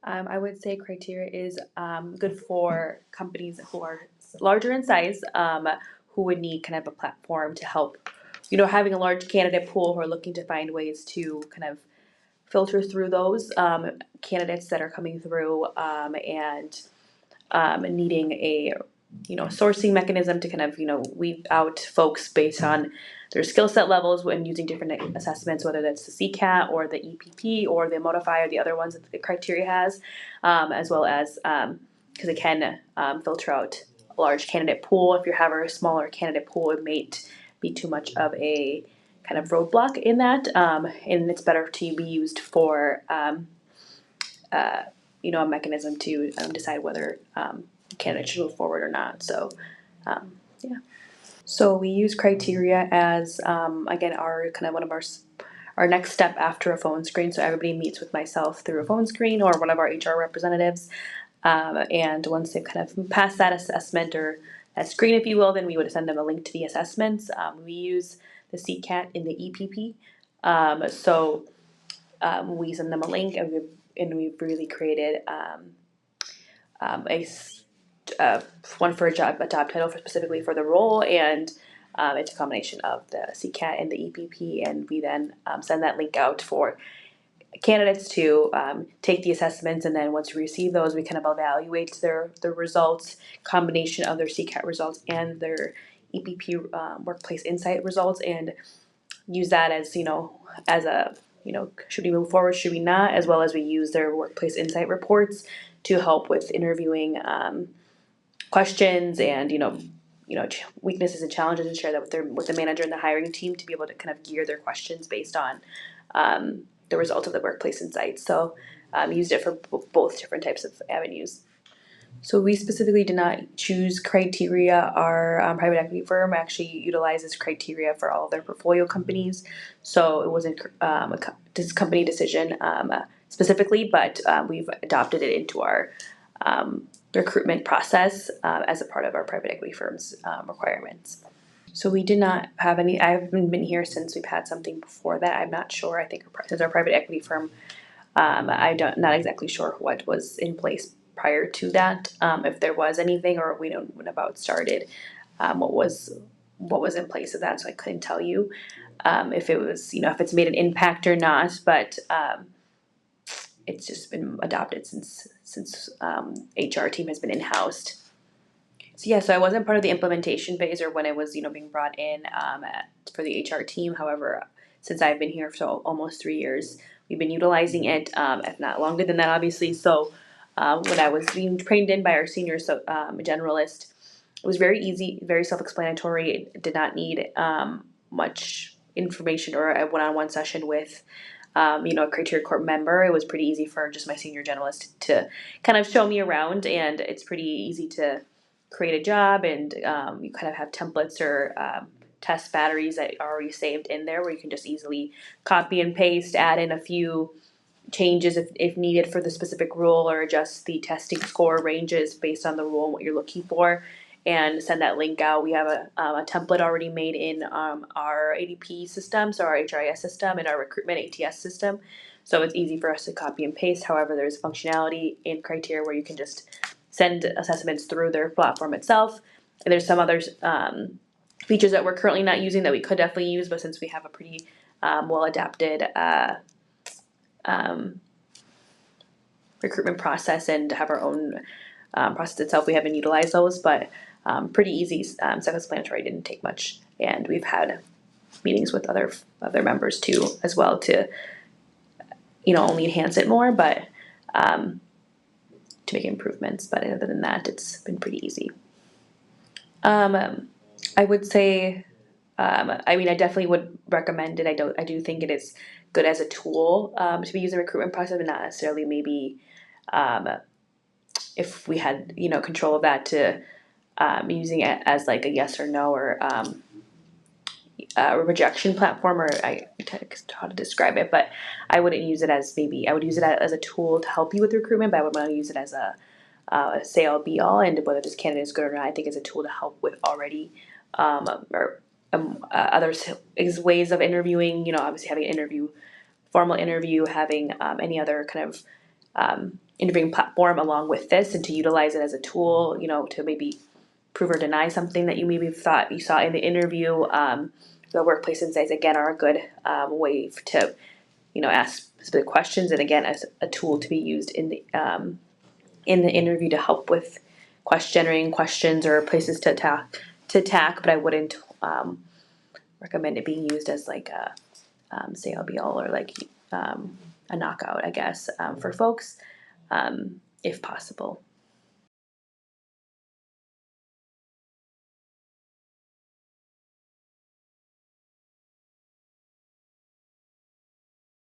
I would say criteria is good for companies who are larger in size, who would need kind of a platform to help, having a large candidate pool who are looking to find ways to kind of filter through those candidates that are coming through, and needing a sourcing mechanism to kind of weed out folks based on their skill set levels when using different assessments, whether that's the CCAT or the EPP or the Modify or the other ones that the criteria has, as well as because it can filter out a large candidate pool. If you have a smaller candidate pool, it may be too much of a kind of roadblock in that, and it's better to be used for a mechanism to decide whether candidates should move forward or not. So, yeah. So we use criteria as again our kind of one of our next step after a phone screen. So everybody meets with myself through a phone screen or one of our HR representatives, and once they've kind of passed that assessment or that screen, if you will, then we would send them a link to the assessments. We use the CCAT in the EPP, so we send them a link, and we've really created one for a job title specifically for the role, and it's a combination of the CCAT and the EPP, and we then send that link out for candidates to take the assessments, and then once we receive those, we kind of evaluate their results, combination of their CCAT results and their EPP workplace insight results, and use that as as a should we move forward, should we not, as well as we use their workplace insight reports to help with interviewing questions and weaknesses and challenges, and share that with the manager and the hiring team to be able to kind of gear their questions based on the result of the workplace insights. So used it for both different types of avenues. So we specifically did not choose criteria. Our private equity firm actually utilizes criteria for all of their portfolio companies. So it wasn't this company decision specifically, but we've adopted it into our recruitment process as a part of our private equity firm's requirements. So we did not have any. I haven't been here since we've had something before that. I'm not sure. I think since our private equity firm, not exactly sure what was in place prior to that, if there was anything, or we don't when about started, what was in place of that. So I couldn't tell you if it was if it's made an impact or not, but it's just been adopted since HR team has been in-housed. So I wasn't part of the implementation phase or when it was being brought in for the HR team. However, since I've been here for almost 3 years, we've been utilizing it, if not longer than that, obviously. So when I was being trained in by our senior generalist, it was very easy, very self-explanatory. It did not need much information or a one-on-one session with a criteria corp member. It was pretty easy for just my senior generalist to kind of show me around, and it's pretty easy to create a job, and you kind of have templates or test batteries that are already saved in there where you can just easily copy and paste, add in a few changes if needed for the specific rule, or adjust the testing score ranges based on the rule and what you're looking for, and send that link out. We have a template already made in our ADP system, so our HRIS system, and our recruitment ATS system. So it's easy for us to copy and paste. However, there's functionality in criteria where you can just send assessments through their platform itself. And there's some other features that we're currently not using that we could definitely use, but since we have a pretty well adapted recruitment process and have our own process itself, we haven't utilized those, but pretty easy, self-explanatory, didn't take much, and we've had meetings with other members too as well to only enhance it more, but to make improvements. But other than that, it's been pretty easy. I would say, I definitely would recommend it. I do think it is good as a tool to be used in the recruitment process, but not necessarily maybe if we had control of that to using it as like a yes or no or a rejection platform, or I don't know how to describe it, but I wouldn't use it as I would use it as a tool to help you with recruitment, but I would want to use it as a say all be all, and whether this candidate is good or not, I think it's a tool to help with already other ways of interviewing. Obviously having an formal interview, having any other kind of interviewing platform along with this, and to utilize it as a tool, to maybe prove or deny something that you maybe thought you saw in the interview. The workplace insights again are a good way to ask specific questions, and again as a tool to be used in the interview to help with generating questions or places to attack. But I wouldn't recommend it being used as like a say I'll be all or like a knockout, I guess, for folks, if possible.